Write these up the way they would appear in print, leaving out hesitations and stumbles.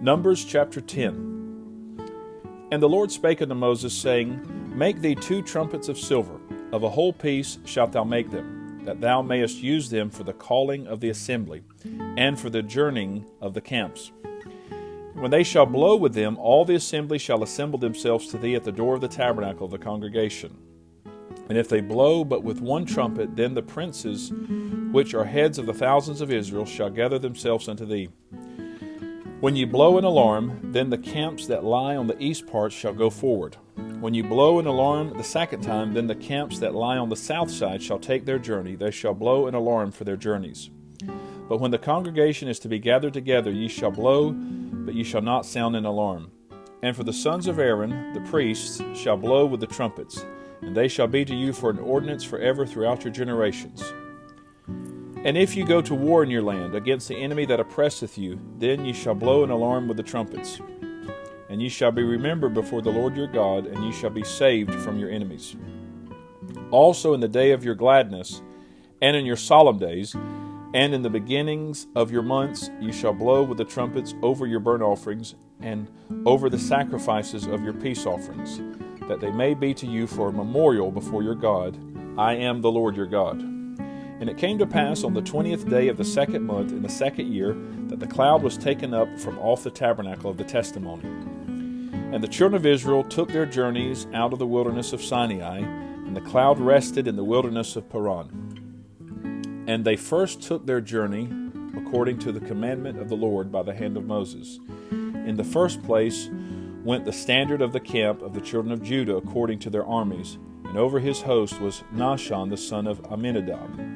Numbers chapter 10. And the Lord spake unto Moses, saying, Make thee 2 trumpets of silver, of a whole piece shalt thou make them, that thou mayest use them for the calling of the assembly, and for the journeying of the camps. When they shall blow with them, all the assembly shall assemble themselves to thee at the door of the tabernacle of the congregation. And if they blow but with 1 trumpet, then the princes, which are heads of the thousands of Israel, shall gather themselves unto thee. When ye blow an alarm, then the camps that lie on the east part shall go forward. When ye blow an alarm the 2nd time, then the camps that lie on the south side shall take their journey. They shall blow an alarm for their journeys. But when the congregation is to be gathered together, ye shall blow, but ye shall not sound an alarm. And for the sons of Aaron, the priests, shall blow with the trumpets, and they shall be to you for an ordinance forever throughout your generations. And if you go to war in your land against the enemy that oppresseth you, then ye shall blow an alarm with the trumpets. And ye shall be remembered before the Lord your God, and ye shall be saved from your enemies. Also in the day of your gladness, and in your solemn days, and in the beginnings of your months, ye shall blow with the trumpets over your burnt offerings, and over the sacrifices of your peace offerings, that they may be to you for a memorial before your God. I am the Lord your God. And it came to pass on the 20th day of the 2nd month in the 2nd year that the cloud was taken up from off the tabernacle of the testimony. And the children of Israel took their journeys out of the wilderness of Sinai, and the cloud rested in the wilderness of Paran. And they first took their journey according to the commandment of the Lord by the hand of Moses. In the first place went the standard of the camp of the children of Judah according to their armies, and over his host was Nahshon the son of Amminadab.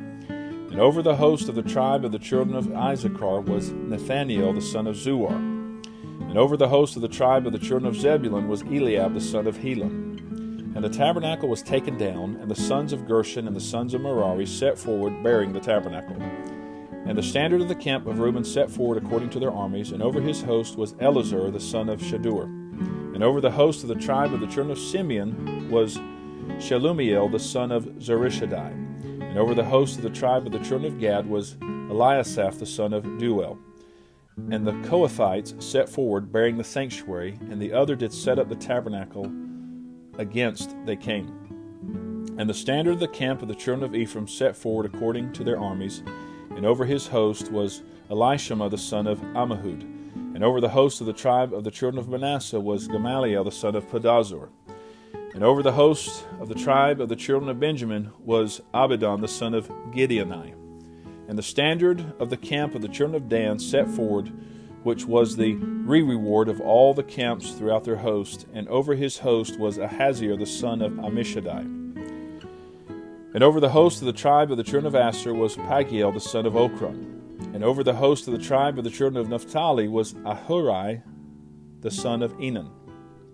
And over the host of the tribe of the children of Issachar was Nathaniel the son of Zuar. And over the host of the tribe of the children of Zebulun was Eliab the son of Helon. And the tabernacle was taken down, and the sons of Gershon and the sons of Merari set forward, bearing the tabernacle. And the standard of the camp of Reuben set forward according to their armies, and over his host was Elazar the son of Shadur. And over the host of the tribe of the children of Simeon was Shelumiel the son of Zurishaddai. And over the host of the tribe of the children of Gad was Eliasaph the son of Duel. And the Kohathites set forward, bearing the sanctuary, and the other did set up the tabernacle against they came. And the standard of the camp of the children of Ephraim set forward according to their armies, and over his host was Elishama the son of Ammihud. And over the host of the tribe of the children of Manasseh was Gamaliel the son of Pedazur. And over the host of the tribe of the children of Benjamin was Abidan the son of Gideoni. And the standard of the camp of the children of Dan set forward, which was the reward of all the camps throughout their host. And over his host was Ahaziah the son of Ammishaddai. And over the host of the tribe of the children of Asher was Pagiel the son of Okran. And over the host of the tribe of the children of Naphtali was Ahurai the son of Enan.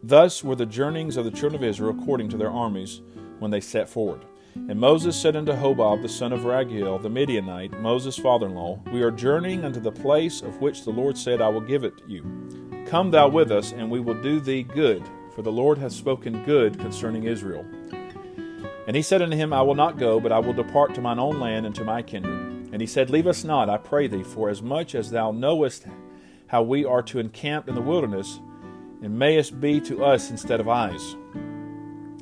Thus were the journeyings of the children of Israel according to their armies when they set forward. And Moses said unto Hobab the son of Raguel the Midianite, Moses' father-in-law, We are journeying unto the place of which the Lord said, I will give it you. Come thou with us, and we will do thee good, for the Lord hath spoken good concerning Israel. And he said unto him, I will not go, but I will depart to mine own land and to my kindred. And he said, Leave us not, I pray thee, for as much as thou knowest how we are to encamp in the wilderness, and mayest be to us instead of eyes.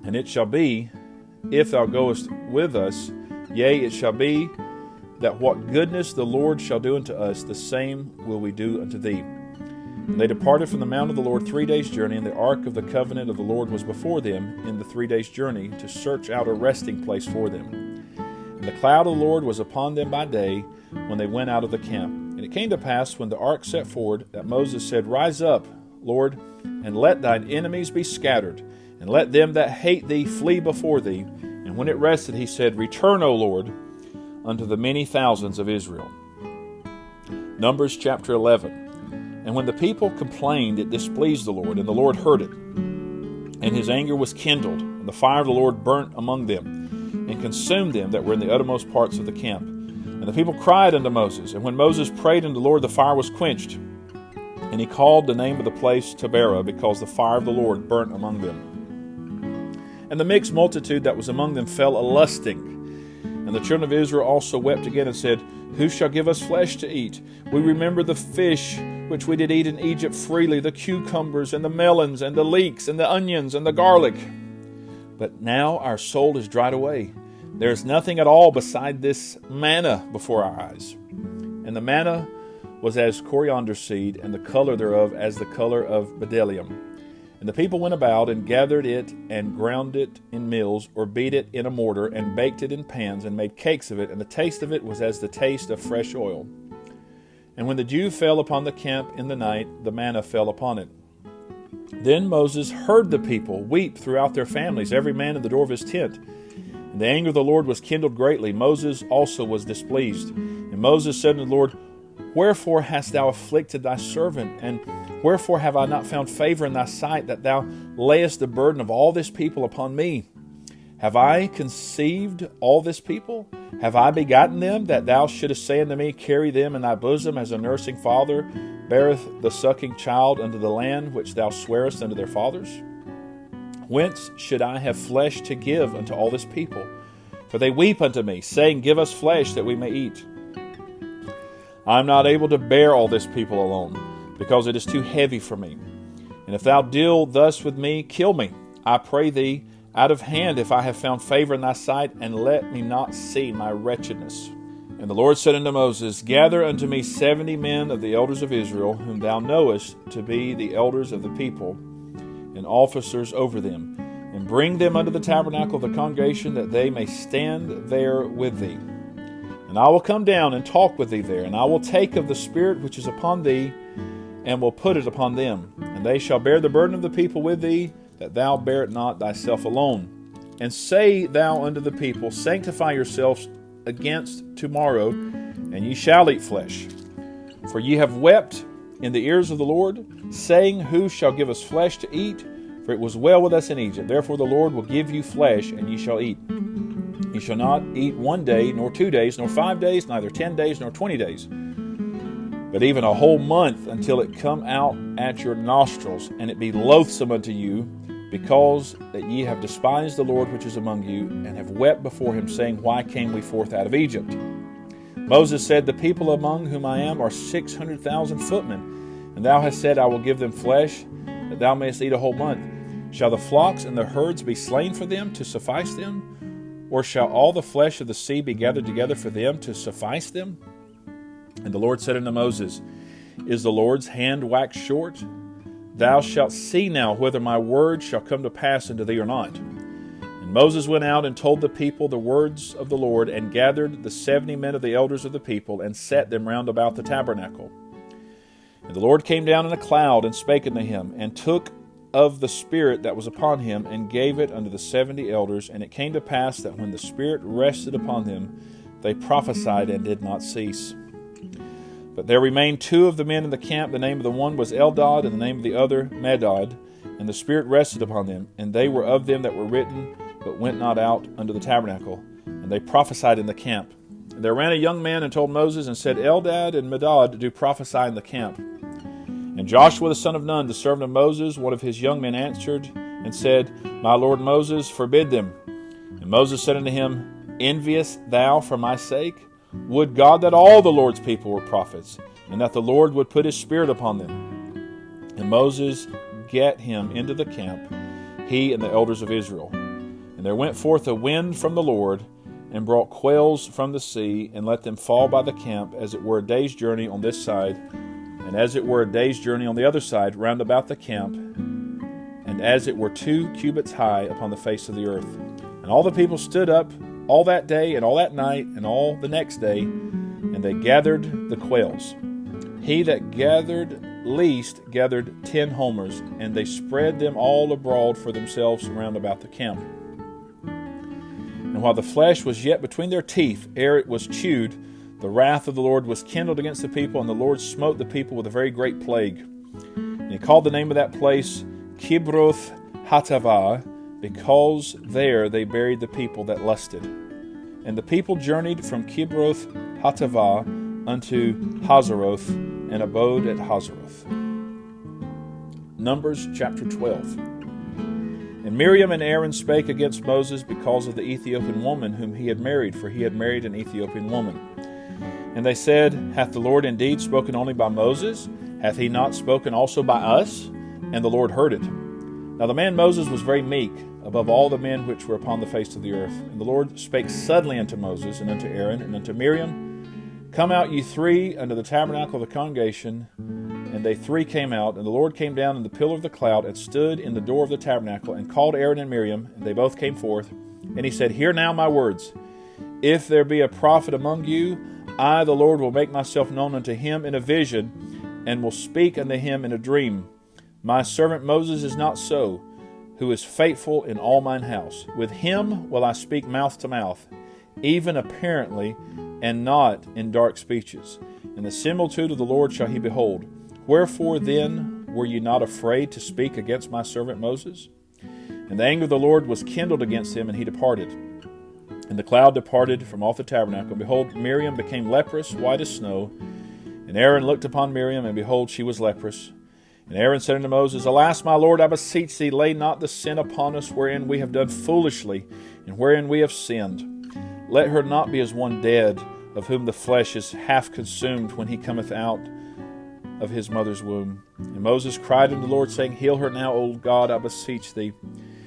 And it shall be, if thou goest with us, yea, it shall be, that what goodness the Lord shall do unto us, the same will we do unto thee. And they departed from the mount of the Lord 3 days' journey, and the ark of the covenant of the Lord was before them in the 3 days' journey, to search out a resting place for them. And the cloud of the Lord was upon them by day, when they went out of the camp. And it came to pass, when the ark set forward, that Moses said, Rise up, Lord, and let thine enemies be scattered, and let them that hate thee flee before thee. And when it rested, he said, Return, O Lord, unto the many thousands of Israel. Numbers chapter 11. And when the people complained, it displeased the Lord, and the Lord heard it. And his anger was kindled, and the fire of the Lord burnt among them, and consumed them that were in the uttermost parts of the camp. And the people cried unto Moses. And when Moses prayed unto the Lord, the fire was quenched. And he called the name of the place Taberah, because the fire of the Lord burnt among them. And the mixed multitude that was among them fell a-lusting, And the children of Israel also wept again and said, Who shall give us flesh to eat? We remember the fish which we did eat in Egypt freely, the cucumbers and the melons and the leeks and the onions and the garlic. But now our soul is dried away. There is nothing at all beside this manna before our eyes. And the manna was as coriander seed, and the color thereof as the color of bdellium. And the people went about and gathered it and ground it in mills, or beat it in a mortar, and baked it in pans, and made cakes of it, and the taste of it was as the taste of fresh oil. And when the dew fell upon the camp in the night, the manna fell upon it. Then Moses heard the people weep throughout their families, every man in the door of his tent. And the anger of the Lord was kindled greatly. Moses also was displeased. And Moses said unto the Lord, Wherefore hast thou afflicted thy servant? And wherefore have I not found favor in thy sight, that thou layest the burden of all this people upon me? Have I conceived all this people? Have I begotten them, that thou shouldest say unto me, Carry them in thy bosom, as a nursing father beareth the sucking child unto the land which thou swarest unto their fathers? Whence should I have flesh to give unto all this people? For they weep unto me, saying, Give us flesh that we may eat. I am not able to bear all this people alone, because it is too heavy for me. And if thou deal thus with me, kill me, I pray thee, out of hand, if I have found favor in thy sight, and let me not see my wretchedness. And the Lord said unto Moses, Gather unto me 70 men of the elders of Israel, whom thou knowest to be the elders of the people, and officers over them, and bring them unto the tabernacle of the congregation, that they may stand there with thee. And I will come down and talk with thee there, and I will take of the Spirit which is upon thee, and will put it upon them. And they shall bear the burden of the people with thee, that thou bear it not thyself alone. And say thou unto the people, Sanctify yourselves against tomorrow, and ye shall eat flesh. For ye have wept in the ears of the Lord, saying, Who shall give us flesh to eat? For it was well with us in Egypt. Therefore the Lord will give you flesh, and ye shall eat. Ye shall not eat 1 day, nor 2 days, nor 5 days, neither 10 days, nor 20 days, but even a whole month, until it come out at your nostrils, and it be loathsome unto you, because that ye have despised the Lord which is among you, and have wept before him, saying, Why came we forth out of Egypt? Moses said, The people among whom I am are 600,000 footmen, and thou hast said, I will give them flesh, that thou mayest eat a whole month. Shall the flocks and the herds be slain for them to suffice them? Or shall all the flesh of the sea be gathered together for them to suffice them? And the Lord said unto Moses, Is the Lord's hand waxed short? Thou shalt see now whether my word shall come to pass unto thee or not. And Moses went out and told the people the words of the Lord, and gathered the 70 men of the elders of the people, and set them round about the tabernacle. And the Lord came down in a cloud, and spake unto him, and took of the Spirit that was upon him, and gave it unto the 70 elders. And it came to pass that when the Spirit rested upon them, they prophesied and did not cease. But there remained 2 of the men in the camp. The name of the one was Eldad, and the name of the other Medad. And the Spirit rested upon them, and they were of them that were written, but went not out unto the tabernacle. And they prophesied in the camp. And there ran a young man and told Moses, and said, Eldad and Medad do prophesy in the camp. And Joshua the son of Nun, the servant of Moses, one of his young men, answered and said, My lord Moses, forbid them. And Moses said unto him, Enviest thou for my sake? Would God that all the Lord's people were prophets, and that the Lord would put his Spirit upon them. And Moses gat him into the camp, he and the elders of Israel. And there went forth a wind from the Lord, and brought quails from the sea, and let them fall by the camp, as it were a day's journey on this side, and as it were a day's journey on the other side, round about the camp, and as it were 2 cubits high upon the face of the earth. And all the people stood up all that day, and all that night, and all the next day, and they gathered the quails. He that gathered least gathered 10 homers, and they spread them all abroad for themselves round about the camp. And while the flesh was yet between their teeth, ere it was chewed, the wrath of the Lord was kindled against the people, and the Lord smote the people with a very great plague. And he called the name of that place Kibroth Hattaavah, because there they buried the people that lusted. And the people journeyed from Kibroth Hattaavah unto Hazeroth, and abode at Hazeroth. Numbers chapter 12. And And Miriam and Aaron spake against Moses because of the Ethiopian woman whom he had married, for he had married an Ethiopian woman. And they said, Hath the Lord indeed spoken only by Moses? Hath he not spoken also by us? And the Lord heard it. Now the man Moses was very meek, above all the men which were upon the face of the earth. And the Lord spake suddenly unto Moses, and unto Aaron, and unto Miriam, Come out ye three unto the tabernacle of the congregation. And they three came out, and the Lord came down in the pillar of the cloud, and stood in the door of the tabernacle, and called Aaron and Miriam, and they both came forth. And he said, Hear now my words. If there be a prophet among you, I, the Lord, will make myself known unto him in a vision, and will speak unto him in a dream. My servant Moses is not so, who is faithful in all mine house. With him will I speak mouth to mouth, even apparently, and not in dark speeches. And the similitude of the Lord shall he behold. Wherefore then were ye not afraid to speak against my servant Moses? And the anger of the Lord was kindled against him, and he departed. And the cloud departed from off the tabernacle. And behold, Miriam became leprous, white as snow. And Aaron looked upon Miriam, and behold, she was leprous. And Aaron said unto Moses, Alas, my Lord, I beseech thee, lay not the sin upon us wherein we have done foolishly, and wherein we have sinned. Let her not be as one dead, of whom the flesh is half consumed when he cometh out of his mother's womb. And Moses cried unto the Lord, saying, Heal her now, O God, I beseech thee.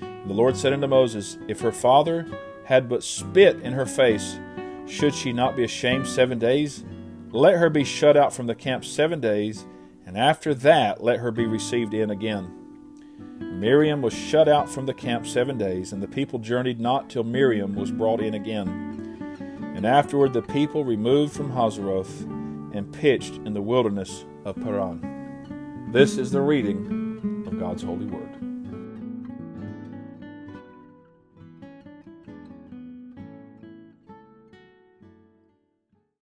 And the Lord said unto Moses, If her father had but spit in her face, should she not be ashamed 7 days? Let her be shut out from the camp 7 days, and after that let her be received in again. Miriam was shut out from the camp 7 days, and the people journeyed not till Miriam was brought in again. And afterward the people removed from Hazeroth, and pitched in the wilderness of Paran. This is the reading of God's holy word.